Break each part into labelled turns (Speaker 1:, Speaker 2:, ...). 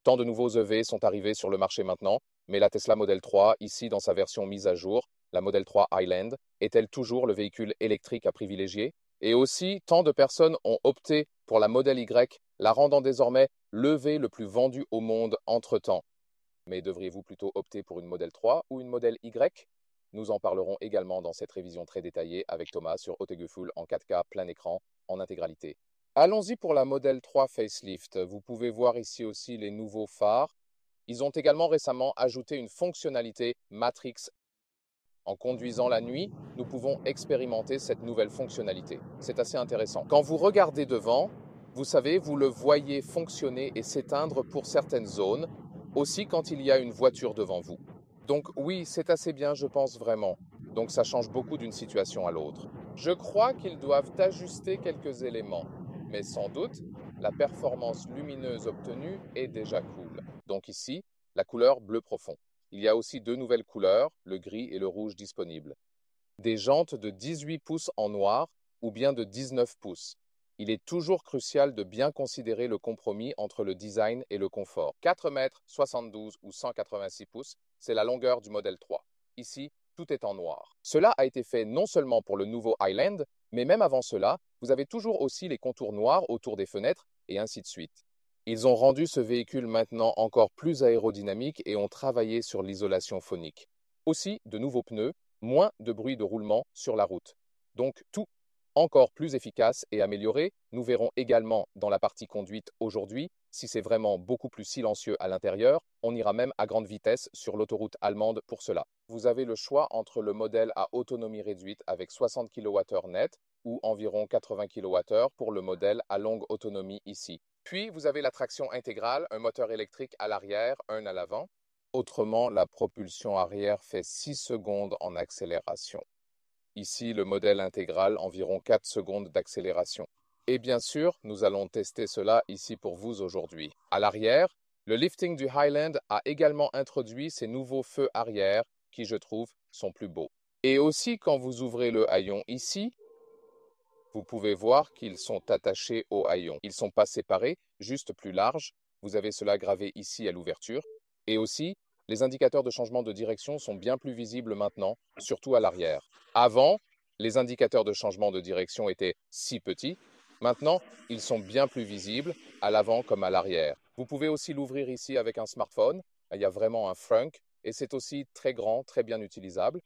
Speaker 1: Tant de nouveaux EV sont arrivés sur le marché maintenant, mais la Tesla Model 3, ici dans sa version mise à jour, la Model 3 Highland, est-elle toujours le véhicule électrique à privilégier? Et aussi, tant de personnes ont opté pour la Model Y, la rendant désormais l'EV le plus vendu au monde entre-temps. Mais devriez-vous plutôt opter pour une Model 3 ou une Model Y? Nous en parlerons également dans cette révision très détaillée avec Thomas sur Haute-Gefühl en 4K plein écran en intégralité. Allons-y pour la Model 3 Facelift. Vous pouvez voir ici aussi les nouveaux phares. Ils ont également récemment ajouté une fonctionnalité Matrix. En conduisant la nuit, nous pouvons expérimenter cette nouvelle fonctionnalité. C'est assez intéressant. Quand vous regardez devant, vous savez, vous le voyez fonctionner et s'éteindre pour certaines zones, aussi quand il y a une voiture devant vous. Donc oui, c'est assez bien, je pense vraiment. Donc ça change beaucoup d'une situation à l'autre. Je crois qu'ils doivent ajuster quelques éléments, mais sans doute, la performance lumineuse obtenue est déjà cool. Donc ici, la couleur bleu profond. Il y a aussi deux nouvelles couleurs, le gris et le rouge disponibles. Des jantes de 18 pouces en noir ou bien de 19 pouces. Il est toujours crucial de bien considérer le compromis entre le design et le confort. 4 mètres, 72 ou 186 pouces, c'est la longueur du modèle 3. Ici, tout est en noir. Cela a été fait non seulement pour le nouveau Highland, mais même avant cela, vous avez toujours aussi les contours noirs autour des fenêtres et ainsi de suite. Ils ont rendu ce véhicule maintenant encore plus aérodynamique et ont travaillé sur l'isolation phonique. Aussi, de nouveaux pneus, moins de bruit de roulement sur la route. Donc tout encore plus efficace et amélioré. Nous verrons également dans la partie conduite aujourd'hui si c'est vraiment beaucoup plus silencieux à l'intérieur. On ira même à grande vitesse sur l'autoroute allemande pour cela. Vous avez le choix entre le modèle à autonomie réduite avec 60 kWh net ou environ 80 kWh pour le modèle à longue autonomie ici. Puis, vous avez la traction intégrale, un moteur électrique à l'arrière, un à l'avant. Autrement, la propulsion arrière fait 6 secondes en accélération. Ici, le modèle intégral, environ 4 secondes d'accélération. Et bien sûr, nous allons tester cela ici pour vous aujourd'hui. À l'arrière, le lifting du Highland a également introduit ces nouveaux feux arrière qui, je trouve, sont plus beaux. Et aussi, quand vous ouvrez le haillon ici, vous pouvez voir qu'ils sont attachés au haillon. Ils ne sont pas séparés, juste plus larges. Vous avez cela gravé ici à l'ouverture. Et aussi, les indicateurs de changement de direction sont bien plus visibles maintenant, surtout à l'arrière. Avant, les indicateurs de changement de direction étaient si petits. Maintenant, ils sont bien plus visibles, à l'avant comme à l'arrière. Vous pouvez aussi l'ouvrir ici avec un smartphone. Il y a vraiment un frunk et c'est aussi très grand, très bien utilisable.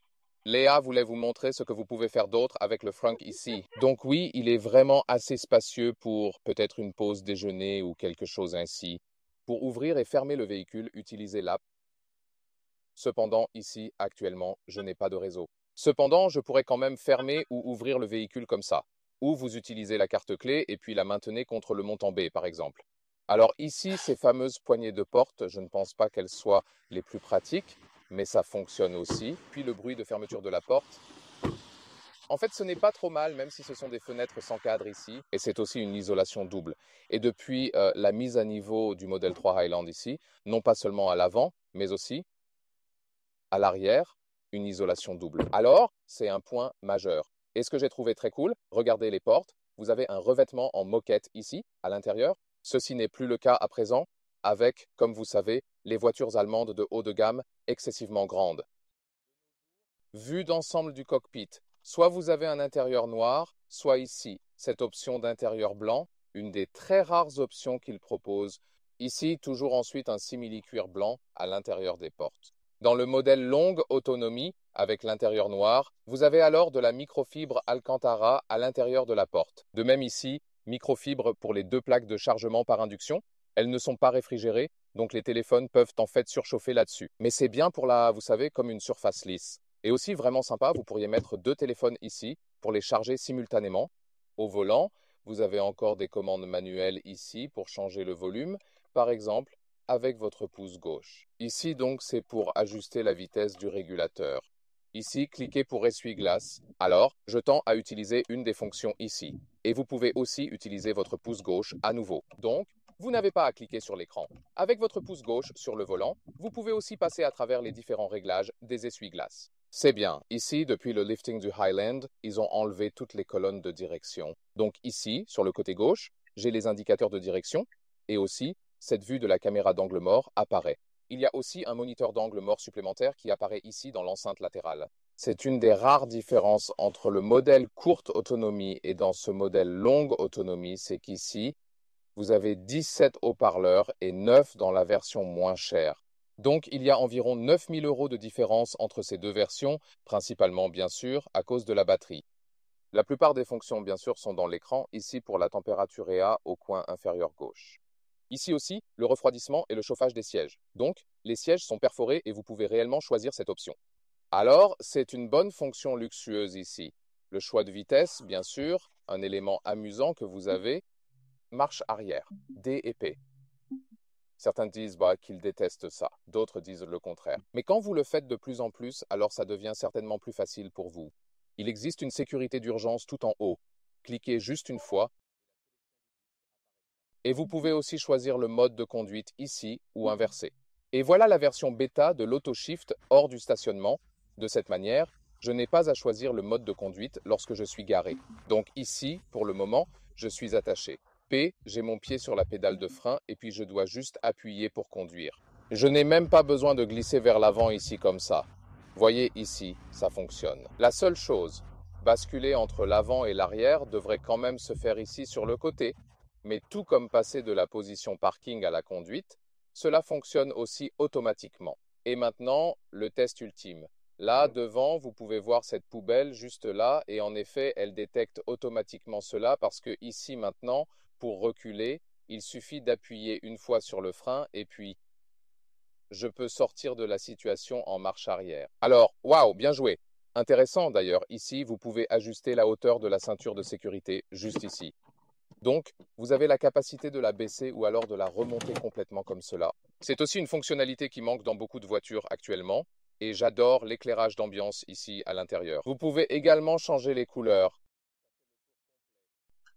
Speaker 1: Léa voulait vous montrer ce que vous pouvez faire d'autre avec le frunk ici. Donc oui, il est vraiment assez spacieux pour peut-être une pause déjeuner ou quelque chose ainsi. Pour ouvrir et fermer le véhicule, utilisez l'app. Cependant, ici, actuellement, je n'ai pas de réseau. Cependant, je pourrais quand même fermer ou ouvrir le véhicule comme ça. Ou vous utilisez la carte clé et puis la maintenez contre le montant B, par exemple. Alors ici, ces fameuses poignées de porte, je ne pense pas qu'elles soient les plus pratiques, mais ça fonctionne aussi. Puis le bruit de fermeture de la porte. En fait, ce n'est pas trop mal, même si ce sont des fenêtres sans cadre ici. Et c'est aussi une isolation double. Et depuis la mise à niveau du modèle 3 Highland ici, non pas seulement à l'avant, mais aussi à l'arrière, une isolation double. Alors, c'est un point majeur. Et ce que j'ai trouvé très cool, regardez les portes. Vous avez un revêtement en moquette ici, à l'intérieur. Ceci n'est plus le cas à présent, avec, comme vous savez, les voitures allemandes de haut de gamme excessivement grandes. Vue d'ensemble du cockpit. Soit vous avez un intérieur noir, soit ici, cette option d'intérieur blanc, une des très rares options qu'il propose. Ici, toujours ensuite un simili-cuir blanc à l'intérieur des portes. Dans le modèle longue autonomie, avec l'intérieur noir, vous avez alors de la microfibre Alcantara à l'intérieur de la porte. De même ici, microfibre pour les deux plaques de chargement par induction. Elles ne sont pas réfrigérées, donc les téléphones peuvent en fait surchauffer là-dessus. Mais c'est bien pour vous savez, comme une surface lisse. Et aussi vraiment sympa, vous pourriez mettre deux téléphones ici pour les charger simultanément. Au volant, vous avez encore des commandes manuelles ici pour changer le volume, par exemple avec votre pouce gauche. Ici donc c'est pour ajuster la vitesse du régulateur. Ici, cliquez pour essuie-glace. Alors, je tends à utiliser une des fonctions ici. Et vous pouvez aussi utiliser votre pouce gauche à nouveau. Donc, vous n'avez pas à cliquer sur l'écran. Avec votre pouce gauche sur le volant, vous pouvez aussi passer à travers les différents réglages des essuie-glaces. C'est bien. Ici, depuis le lifting du Highland, ils ont enlevé toutes les colonnes de direction. Donc ici, sur le côté gauche, j'ai les indicateurs de direction et aussi cette vue de la caméra d'angle mort apparaît. Il y a aussi un moniteur d'angle mort supplémentaire qui apparaît ici dans l'enceinte latérale. C'est une des rares différences entre le modèle courte autonomie et dans ce modèle longue autonomie, c'est qu'ici, vous avez 17 haut-parleurs et 9 dans la version moins chère. Donc, il y a environ 9 000 € de différence entre ces deux versions, principalement, bien sûr, à cause de la batterie. La plupart des fonctions, bien sûr, sont dans l'écran, ici pour la température EA au coin inférieur gauche. Ici aussi, le refroidissement et le chauffage des sièges. Donc, les sièges sont perforés et vous pouvez réellement choisir cette option. Alors, c'est une bonne fonction luxueuse ici. Le choix de vitesse, bien sûr, un élément amusant que vous avez, marche arrière, D et P. Certains disent qu'ils détestent ça, d'autres disent le contraire. Mais quand vous le faites de plus en plus, alors ça devient certainement plus facile pour vous. Il existe une sécurité d'urgence tout en haut. Cliquez juste une fois et vous pouvez aussi choisir le mode de conduite ici ou inversé. Et voilà la version bêta de l'AutoShift hors du stationnement. De cette manière, je n'ai pas à choisir le mode de conduite lorsque je suis garé. Donc ici, pour le moment, je suis attaché. P, j'ai mon pied sur la pédale de frein et puis je dois juste appuyer pour conduire. Je n'ai même pas besoin de glisser vers l'avant ici comme ça. Voyez ici, ça fonctionne. La seule chose, basculer entre l'avant et l'arrière devrait quand même se faire ici sur le côté. Mais tout comme passer de la position parking à la conduite, cela fonctionne aussi automatiquement. Et maintenant, le test ultime. Là, devant, vous pouvez voir cette poubelle juste là, et en effet, elle détecte automatiquement cela parce que ici maintenant, pour reculer, il suffit d'appuyer une fois sur le frein et puis je peux sortir de la situation en marche arrière. Alors, waouh, bien joué! Intéressant d'ailleurs, ici, vous pouvez ajuster la hauteur de la ceinture de sécurité, juste ici. Donc, vous avez la capacité de la baisser ou alors de la remonter complètement comme cela. C'est aussi une fonctionnalité qui manque dans beaucoup de voitures actuellement, et j'adore l'éclairage d'ambiance ici à l'intérieur. Vous pouvez également changer les couleurs.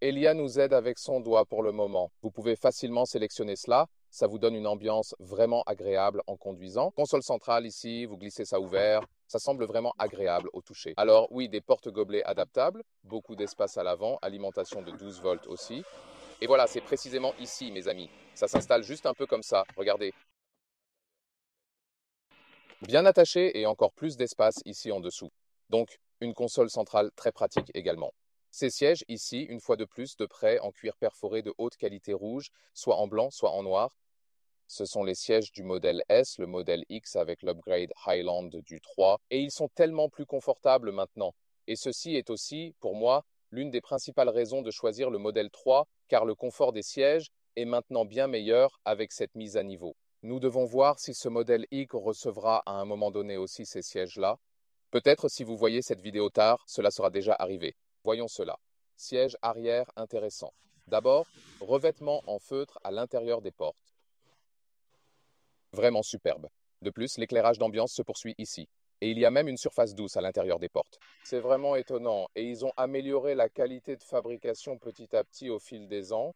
Speaker 1: Elia nous aide avec son doigt pour le moment. Vous pouvez facilement sélectionner cela. Ça vous donne une ambiance vraiment agréable en conduisant. Console centrale ici, vous glissez ça ouvert. Ça semble vraiment agréable au toucher. Alors oui, des porte-gobelets adaptables, beaucoup d'espace à l'avant, alimentation de 12 volts aussi. Et voilà, c'est précisément ici, mes amis. Ça s'installe juste un peu comme ça. Regardez. Bien attaché et encore plus d'espace ici en dessous. Donc, une console centrale très pratique également. Ces sièges ici, une fois de plus, de près, en cuir perforé de haute qualité rouge, soit en blanc, soit en noir. Ce sont les sièges du modèle S, le modèle X avec l'upgrade Highland du 3, et ils sont tellement plus confortables maintenant. Et ceci est aussi, pour moi, l'une des principales raisons de choisir le modèle 3, car le confort des sièges est maintenant bien meilleur avec cette mise à niveau. Nous devons voir si ce modèle X recevra à un moment donné aussi ces sièges-là. Peut-être si vous voyez cette vidéo tard, cela sera déjà arrivé. Voyons cela. Siège arrière intéressant. D'abord, revêtement en feutre à l'intérieur des portes. Vraiment superbe. De plus, l'éclairage d'ambiance se poursuit ici. Et il y a même une surface douce à l'intérieur des portes. C'est vraiment étonnant. Et ils ont amélioré la qualité de fabrication petit à petit au fil des ans.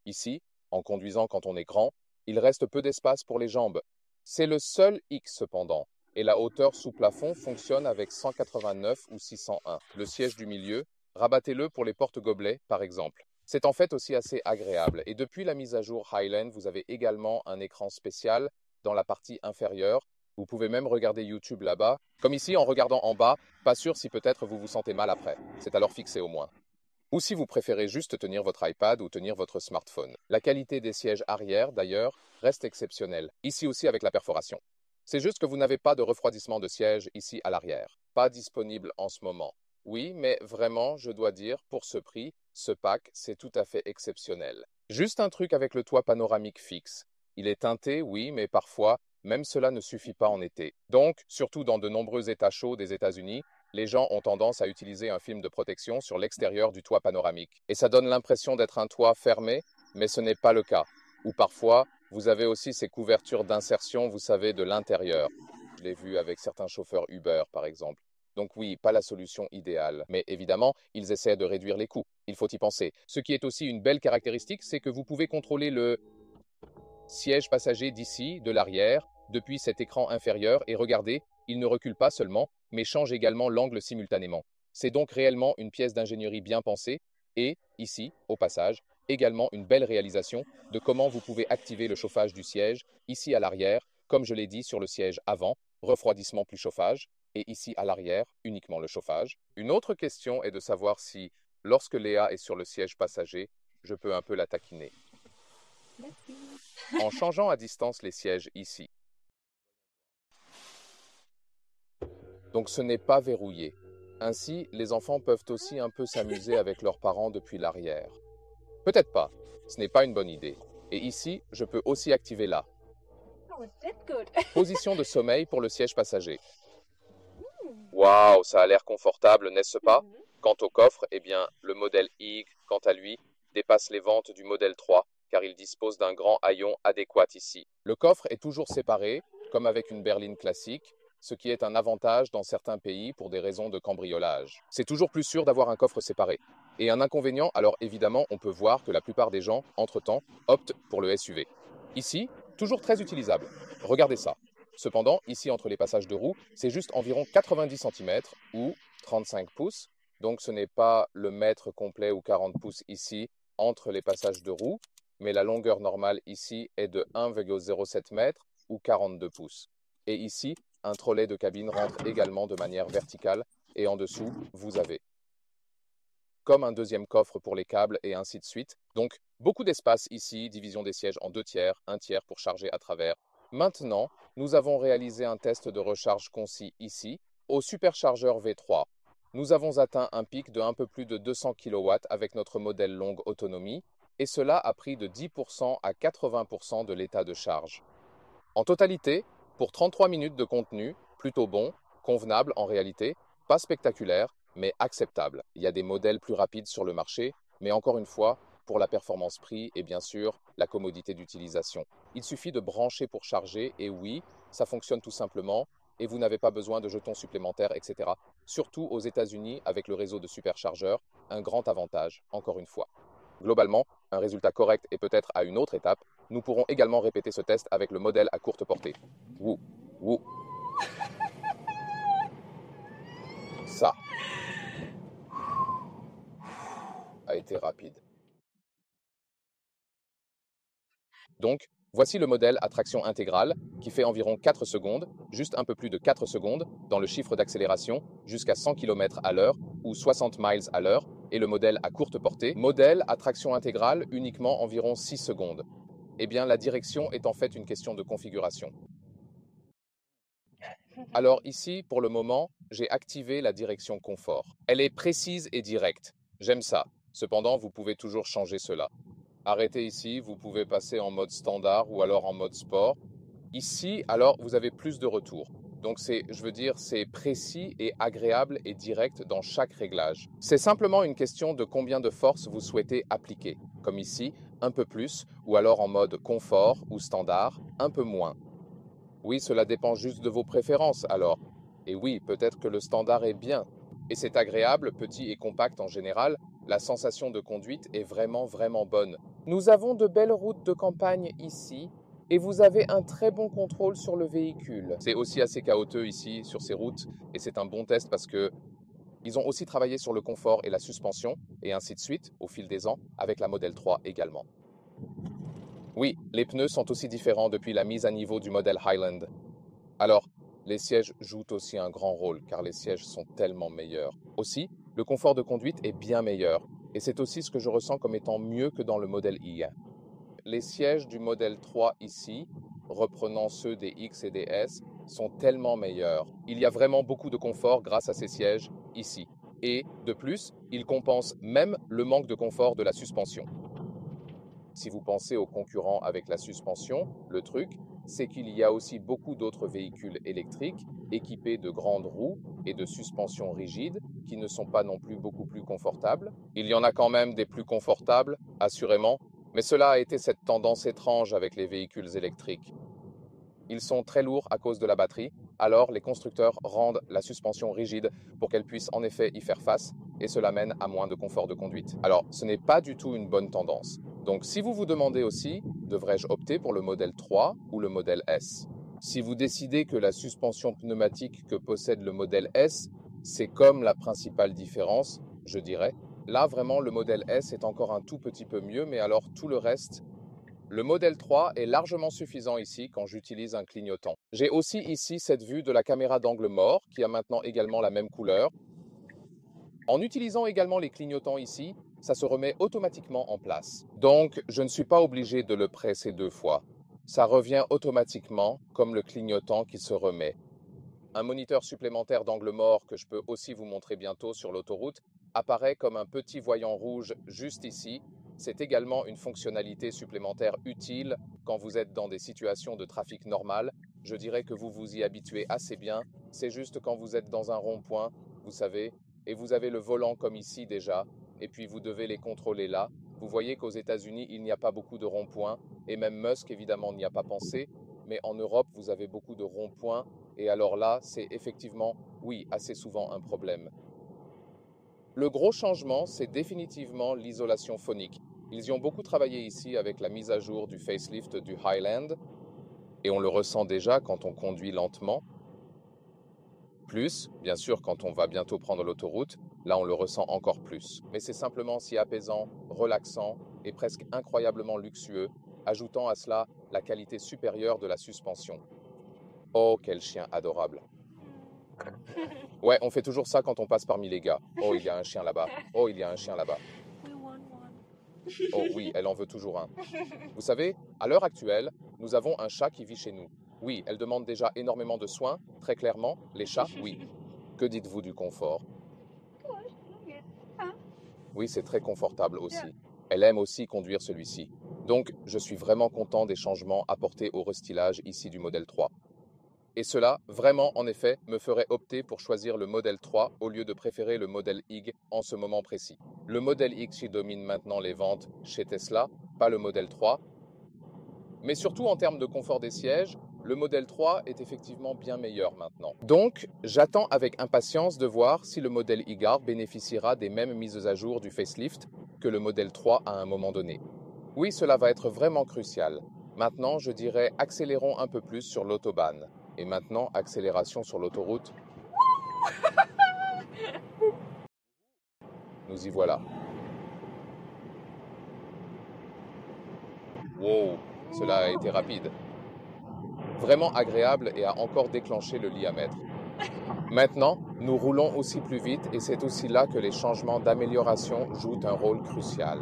Speaker 1: Ici, en conduisant quand on est grand, il reste peu d'espace pour les jambes. C'est le seul X cependant. Et la hauteur sous plafond fonctionne avec 189 ou 601. Le siège du milieu, rabattez-le pour les porte-gobelets, par exemple. C'est en fait aussi assez agréable. Et depuis la mise à jour Highland, vous avez également un écran spécial dans la partie inférieure. Vous pouvez même regarder YouTube là-bas. Comme ici, en regardant en bas, pas sûr si peut-être vous vous sentez mal après. C'est alors fixé au moins. Ou si vous préférez juste tenir votre iPad ou tenir votre smartphone. La qualité des sièges arrière, d'ailleurs, reste exceptionnelle. Ici aussi avec la perforation. C'est juste que vous n'avez pas de refroidissement de siège ici à l'arrière. Pas disponible en ce moment. Oui, mais vraiment, je dois dire, pour ce prix, ce pack, c'est tout à fait exceptionnel. Juste un truc avec le toit panoramique fixe. Il est teinté, oui, mais parfois, même cela ne suffit pas en été. Donc, surtout dans de nombreux États chauds des États-Unis, les gens ont tendance à utiliser un film de protection sur l'extérieur du toit panoramique. Et ça donne l'impression d'être un toit fermé, mais ce n'est pas le cas. Ou parfois, vous avez aussi ces couvertures d'insertion, vous savez, de l'intérieur. Je l'ai vu avec certains chauffeurs Uber, par exemple. Donc oui, pas la solution idéale. Mais évidemment, ils essaient de réduire les coûts. Il faut y penser. Ce qui est aussi une belle caractéristique, c'est que vous pouvez contrôler le siège passager d'ici, de l'arrière, depuis cet écran inférieur, et regardez, il ne recule pas seulement, mais change également l'angle simultanément. C'est donc réellement une pièce d'ingénierie bien pensée, et, ici, au passage, également une belle réalisation de comment vous pouvez activer le chauffage du siège, ici à l'arrière, comme je l'ai dit sur le siège avant, refroidissement plus chauffage, et ici à l'arrière, uniquement le chauffage. Une autre question est de savoir si, lorsque Léa est sur le siège passager, je peux un peu la taquiner. En changeant à distance les sièges ici. Donc ce n'est pas verrouillé. Ainsi, les enfants peuvent aussi un peu s'amuser avec leurs parents depuis l'arrière. Peut-être pas, ce n'est pas une bonne idée. Et ici, je peux aussi activer là. Position de sommeil pour le siège passager. Waouh, ça a l'air confortable, n'est-ce pas? Quant au coffre, eh bien, le modèle IG, quant à lui, dépasse les ventes du modèle 3, car il dispose d'un grand haillon adéquat ici. Le coffre est toujours séparé, comme avec une berline classique, ce qui est un avantage dans certains pays pour des raisons de cambriolage. C'est toujours plus sûr d'avoir un coffre séparé. Et un inconvénient, alors évidemment, on peut voir que la plupart des gens, entre-temps, optent pour le SUV. Ici, toujours très utilisable. Regardez ça. Cependant, ici entre les passages de roues, c'est juste environ 90 cm ou 35 pouces. Donc ce n'est pas le mètre complet ou 40 pouces ici entre les passages de roues, mais la longueur normale ici est de 1,07 m ou 42 pouces. Et ici, un trolley de cabine rentre également de manière verticale et en dessous, vous avez comme un deuxième coffre pour les câbles et ainsi de suite. Donc beaucoup d'espace ici, division des sièges en 2 tiers, 1 tiers pour charger à travers. Maintenant, nous avons réalisé un test de recharge concis ici, au superchargeur V3. Nous avons atteint un pic de un peu plus de 200 kW avec notre modèle longue autonomie, et cela a pris de 10% à 80% de l'état de charge. En totalité, pour 33 minutes de contenu, plutôt bon, convenable en réalité, pas spectaculaire, mais acceptable. Il y a des modèles plus rapides sur le marché, mais encore une fois, pour la performance prix et bien sûr la commodité d'utilisation. Il suffit de brancher pour charger et oui, ça fonctionne tout simplement et vous n'avez pas besoin de jetons supplémentaires, etc. Surtout aux États-Unis avec le réseau de superchargeurs, un grand avantage, encore une fois. Globalement, un résultat correct et peut-être à une autre étape, nous pourrons également répéter ce test avec le modèle à courte portée. Wouh, wouh. Ça a été rapide. Donc, voici le modèle à traction intégrale qui fait environ 4 secondes, juste un peu plus de 4 secondes dans le chiffre d'accélération jusqu'à 100 km à l'heure ou 60 miles à l'heure et le modèle à courte portée, modèle à traction intégrale uniquement environ 6 secondes. Eh bien, la direction est en fait une question de configuration. Alors ici, pour le moment, j'ai activé la direction confort. Elle est précise et directe. J'aime ça. Cependant, vous pouvez toujours changer cela. Arrêtez ici, vous pouvez passer en mode standard ou alors en mode sport. Ici, alors, vous avez plus de retour. Donc c'est précis et agréable et direct dans chaque réglage. C'est simplement une question de combien de force vous souhaitez appliquer. Comme ici, un peu plus, ou alors en mode confort ou standard, un peu moins. Oui, cela dépend juste de vos préférences alors. Et oui, peut-être que le standard est bien. Et c'est agréable, petit et compact en général, la sensation de conduite est vraiment vraiment bonne. Nous avons de belles routes de campagne ici, et vous avez un très bon contrôle sur le véhicule. C'est aussi assez chaotique ici, sur ces routes, et c'est un bon test parce que ils ont aussi travaillé sur le confort et la suspension, et ainsi de suite, au fil des ans, avec la Model 3 également. Oui, les pneus sont aussi différents depuis la mise à niveau du modèle Highland. Alors, les sièges jouent aussi un grand rôle car les sièges sont tellement meilleurs. Aussi, le confort de conduite est bien meilleur et c'est aussi ce que je ressens comme étant mieux que dans le modèle I. Les sièges du modèle 3 ici, reprenant ceux des X et des S, sont tellement meilleurs. Il y a vraiment beaucoup de confort grâce à ces sièges ici. Et, de plus, ils compensent même le manque de confort de la suspension. Si vous pensez aux concurrents avec la suspension, le truc, c'est qu'il y a aussi beaucoup d'autres véhicules électriques équipés de grandes roues et de suspensions rigides qui ne sont pas non plus beaucoup plus confortables. Il y en a quand même des plus confortables, assurément, mais cela a été cette tendance étrange avec les véhicules électriques. Ils sont très lourds à cause de la batterie, alors les constructeurs rendent la suspension rigide pour qu'elle puisse en effet y faire face, et cela mène à moins de confort de conduite. Alors, ce n'est pas du tout une bonne tendance. Donc, si vous vous demandez aussi, devrais-je opter pour le modèle 3 ou le modèle S? Si vous décidez que la suspension pneumatique que possède le modèle S, c'est comme la principale différence, je dirais, Là, vraiment, le modèle S est encore un tout petit peu mieux, mais alors tout le reste, le modèle 3 est largement suffisant ici quand j'utilise un clignotant. J'ai aussi ici cette vue de la caméra d'angle mort qui a maintenant également la même couleur. En utilisant également les clignotants ici, ça se remet automatiquement en place. Donc, je ne suis pas obligé de le presser 2 fois. Ça revient automatiquement comme le clignotant qui se remet. Un moniteur supplémentaire d'angle mort que je peux aussi vous montrer bientôt sur l'autoroute apparaît comme un petit voyant rouge juste ici. C'est également une fonctionnalité supplémentaire utile quand vous êtes dans des situations de trafic normal. Je dirais que vous vous y habituez assez bien. C'est juste quand vous êtes dans un rond-point, vous savez, et vous avez le volant comme ici déjà, et puis vous devez les contrôler là. Vous voyez qu'aux États-Unis, il n'y a pas beaucoup de ronds-points, et même Musk, évidemment, n'y a pas pensé, mais en Europe, vous avez beaucoup de ronds-points, et alors là, c'est effectivement, oui, assez souvent un problème. Le gros changement, c'est définitivement l'isolation phonique. Ils y ont beaucoup travaillé ici avec la mise à jour du facelift du Highland, et on le ressent déjà quand on conduit lentement. Plus, bien sûr, quand on va bientôt prendre l'autoroute, là on le ressent encore plus. Mais c'est simplement si apaisant, relaxant et presque incroyablement luxueux, ajoutant à cela la qualité supérieure de la suspension. Oh, quel chien adorable. Ouais, on fait toujours ça quand on passe parmi les gars. Oh, il y a un chien là-bas. Oh, il y a un chien là-bas. Oh oui, elle en veut toujours un. Vous savez, à l'heure actuelle, nous avons un chat qui vit chez nous. Oui, elle demande déjà énormément de soins, très clairement. Les chats, oui. Que dites-vous du confort? Oui, c'est très confortable aussi. Elle aime aussi conduire celui-ci. Donc, je suis vraiment content des changements apportés au restylage ici du modèle 3. Et cela, vraiment, en effet, me ferait opter pour choisir le modèle 3 au lieu de préférer le modèle IG en ce moment précis. Le modèle X qui domine maintenant les ventes chez Tesla, pas le modèle 3. Mais surtout en termes de confort des sièges, le modèle 3 est effectivement bien meilleur maintenant. Donc, j'attends avec impatience de voir si le modèle IGAR bénéficiera des mêmes mises à jour du facelift que le modèle 3 à un moment donné. Oui, cela va être vraiment crucial. Maintenant, je dirais accélérons un peu plus sur l'autobahn. Et maintenant, accélération sur l'autoroute. Nous y voilà. Wow, cela a été rapide. Vraiment agréable et a encore déclenché le liamètre. Maintenant, nous roulons aussi plus vite et c'est aussi là que les changements d'amélioration jouent un rôle crucial.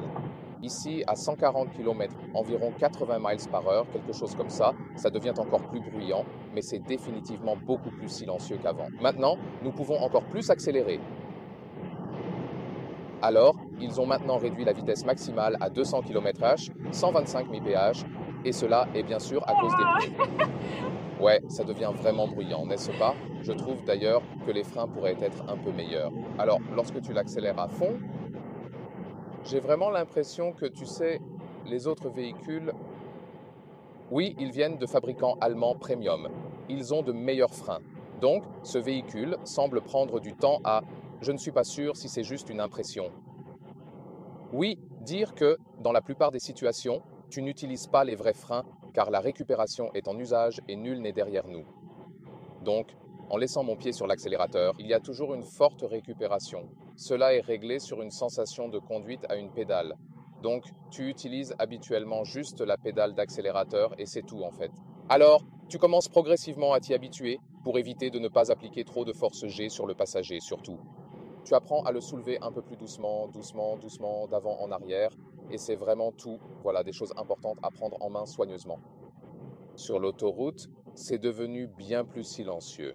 Speaker 1: Ici, à 140 km, environ 80 miles par heure, quelque chose comme ça devient encore plus bruyant, mais c'est définitivement beaucoup plus silencieux qu'avant. Maintenant, nous pouvons encore plus accélérer. Alors, ils ont maintenant réduit la vitesse maximale à 200 km/h, 125 mph, et cela est bien sûr à cause des pneus. Ouais, ça devient vraiment bruyant, n'est-ce pas? Je trouve d'ailleurs que les freins pourraient être un peu meilleurs. Alors, lorsque tu l'accélères à fond, j'ai vraiment l'impression que, tu sais, les autres véhicules, oui, ils viennent de fabricants allemands premium. Ils ont de meilleurs freins. Donc, ce véhicule semble prendre du temps à... Je ne suis pas sûr si c'est juste une impression. Oui, dire que, dans la plupart des situations, tu n'utilises pas les vrais freins car la récupération est en usage et nul n'est derrière nous. Donc, en laissant mon pied sur l'accélérateur, il y a toujours une forte récupération. Cela est réglé sur une sensation de conduite à une pédale. Donc, tu utilises habituellement juste la pédale d'accélérateur et c'est tout en fait. Alors, tu commences progressivement à t'y habituer pour éviter de ne pas appliquer trop de force G sur le passager surtout. Tu apprends à le soulever un peu plus doucement, doucement, doucement, d'avant en arrière, et c'est vraiment tout, voilà, des choses importantes à prendre en main soigneusement. Sur l'autoroute, c'est devenu bien plus silencieux.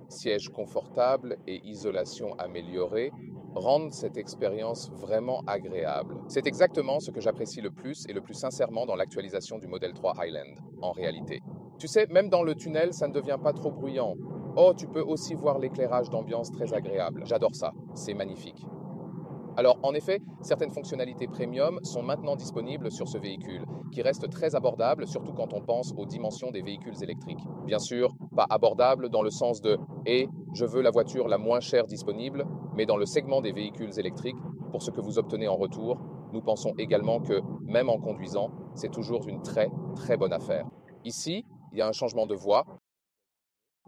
Speaker 1: Sièges confortables et isolation améliorée rendent cette expérience vraiment agréable. C'est exactement ce que j'apprécie le plus et le plus sincèrement dans l'actualisation du modèle 3 Highland, en réalité. Tu sais, même dans le tunnel, ça ne devient pas trop bruyant. Oh, tu peux aussi voir l'éclairage d'ambiance très agréable. J'adore ça, c'est magnifique. Alors, en effet, certaines fonctionnalités premium sont maintenant disponibles sur ce véhicule, qui reste très abordable, surtout quand on pense aux dimensions des véhicules électriques. Bien sûr, pas abordable dans le sens de « je veux la voiture la moins chère disponible », mais dans le segment des véhicules électriques, pour ce que vous obtenez en retour, nous pensons également que, même en conduisant, c'est toujours une très, très bonne affaire. Ici, il y a un changement de voie,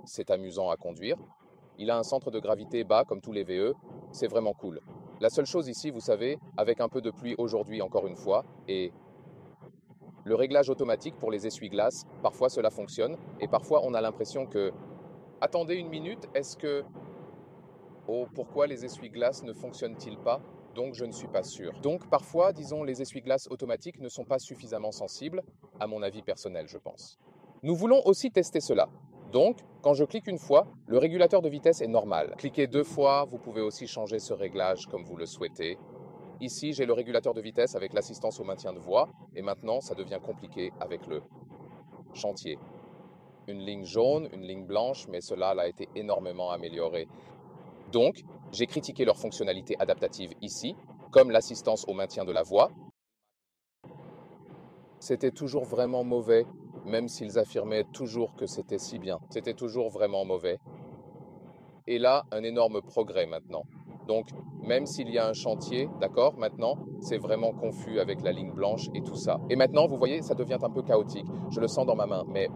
Speaker 1: c'est amusant à conduire. Il a un centre de gravité bas comme tous les VE, c'est vraiment cool. La seule chose ici, vous savez, avec un peu de pluie aujourd'hui encore une fois, et le réglage automatique pour les essuie-glaces, parfois cela fonctionne, et parfois on a l'impression que attendez une minute, est-ce que oh, pourquoi les essuie-glaces ne fonctionnent-ils pas? Donc je ne suis pas sûr. Donc parfois, disons, les essuie-glaces automatiques ne sont pas suffisamment sensibles, à mon avis personnel, je pense. Nous voulons aussi tester cela. Donc, quand je clique une fois, le régulateur de vitesse est normal. Cliquez 2 fois, vous pouvez aussi changer ce réglage comme vous le souhaitez. Ici, j'ai le régulateur de vitesse avec l'assistance au maintien de voie, et maintenant, ça devient compliqué avec le chantier. Une ligne jaune, une ligne blanche, mais cela a été énormément amélioré. Donc, j'ai critiqué leur fonctionnalité adaptative ici, comme l'assistance au maintien de la voie. C'était toujours vraiment mauvais, même s'ils affirmaient toujours que c'était si bien. C'était toujours vraiment mauvais. Et là, un énorme progrès maintenant. Donc, même s'il y a un chantier, d'accord, maintenant, c'est vraiment confus avec la ligne blanche et tout ça. Et maintenant, vous voyez, ça devient un peu chaotique. Je le sens dans ma main, mais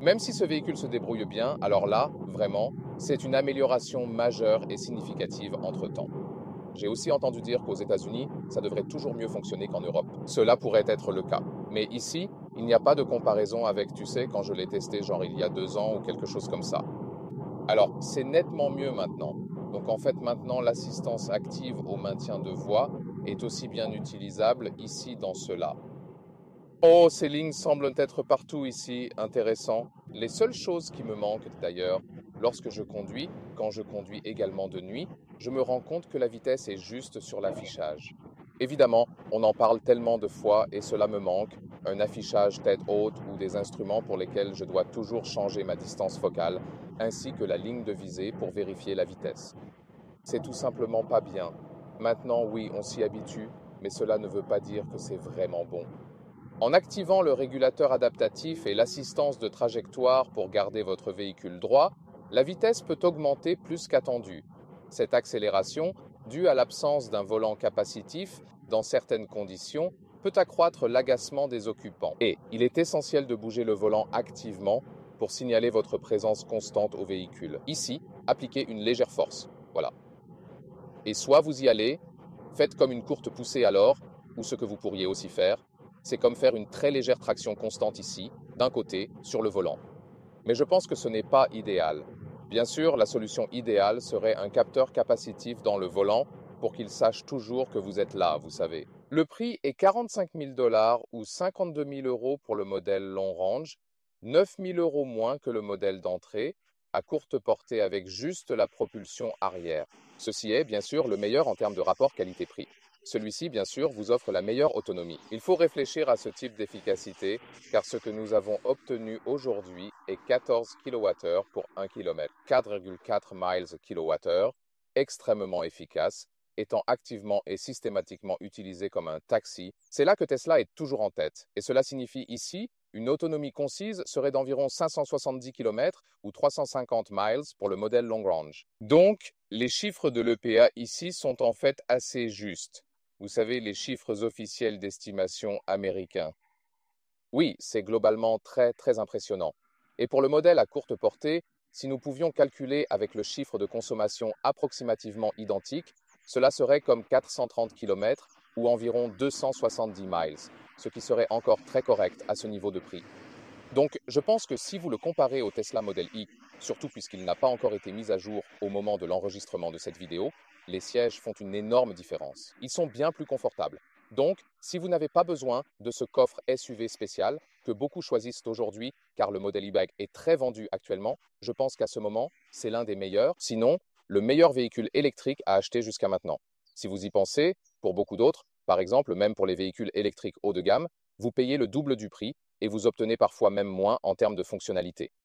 Speaker 1: même si ce véhicule se débrouille bien, alors là, vraiment, c'est une amélioration majeure et significative entre-temps. J'ai aussi entendu dire qu'aux États-Unis, ça devrait toujours mieux fonctionner qu'en Europe. Cela pourrait être le cas. Mais ici, il n'y a pas de comparaison avec, tu sais, quand je l'ai testé, genre il y a 2 ans ou quelque chose comme ça. Alors, c'est nettement mieux maintenant. Donc en fait, maintenant, l'assistance active au maintien de voie est aussi bien utilisable ici dans cela. Oh, ces lignes semblent être partout ici, intéressant. Les seules choses qui me manquent d'ailleurs, lorsque je conduis, quand je conduis également de nuit, je me rends compte que la vitesse est juste sur l'affichage. Évidemment, on en parle tellement de fois et cela me manque, un affichage tête haute ou des instruments pour lesquels je dois toujours changer ma distance focale, ainsi que la ligne de visée pour vérifier la vitesse. C'est tout simplement pas bien. Maintenant, oui, on s'y habitue, mais cela ne veut pas dire que c'est vraiment bon. En activant le régulateur adaptatif et l'assistance de trajectoire pour garder votre véhicule droit, la vitesse peut augmenter plus qu'attendu. Cette accélération, due à l'absence d'un volant capacitif, dans certaines conditions, peut accroître l'agacement des occupants. Et il est essentiel de bouger le volant activement pour signaler votre présence constante au véhicule. Ici, appliquez une légère force. Voilà. Et soit vous y allez, faites comme une courte poussée alors, ou ce que vous pourriez aussi faire, c'est comme faire une très légère traction constante ici, d'un côté, sur le volant. Mais je pense que ce n'est pas idéal. Bien sûr, la solution idéale serait un capteur capacitif dans le volant pour qu'il sache toujours que vous êtes là, vous savez. Le prix est 45 000 $ ou 52 000 € pour le modèle long range, 9 000 € moins que le modèle d'entrée, à courte portée avec juste la propulsion arrière. Ceci est, bien sûr, le meilleur en termes de rapport qualité-prix. Celui-ci, bien sûr, vous offre la meilleure autonomie. Il faut réfléchir à ce type d'efficacité, car ce que nous avons obtenu aujourd'hui est 14 kWh pour 1 km, 4,4 miles kWh, extrêmement efficace, étant activement et systématiquement utilisé comme un taxi. C'est là que Tesla est toujours en tête, et cela signifie ici une autonomie concise serait d'environ 570 km ou 350 miles pour le modèle long range. Donc, les chiffres de l'EPA ici sont en fait assez justes. Vous savez, les chiffres officiels d'estimation américains. Oui, c'est globalement très impressionnant. Et pour le modèle à courte portée, si nous pouvions calculer avec le chiffre de consommation approximativement identique, cela serait comme 430 km ou environ 270 miles, ce qui serait encore très correct à ce niveau de prix. Donc, je pense que si vous le comparez au Tesla Model Y, surtout puisqu'il n'a pas encore été mis à jour au moment de l'enregistrement de cette vidéo, les sièges font une énorme différence. Ils sont bien plus confortables. Donc, si vous n'avez pas besoin de ce coffre SUV spécial que beaucoup choisissent aujourd'hui, car le modèle e-bike est très vendu actuellement, je pense qu'à ce moment, c'est l'un des meilleurs, sinon le meilleur véhicule électrique à acheter jusqu'à maintenant. Si vous y pensez, pour beaucoup d'autres, par exemple même pour les véhicules électriques haut de gamme, vous payez le double du prix et vous obtenez parfois même moins en termes de fonctionnalité.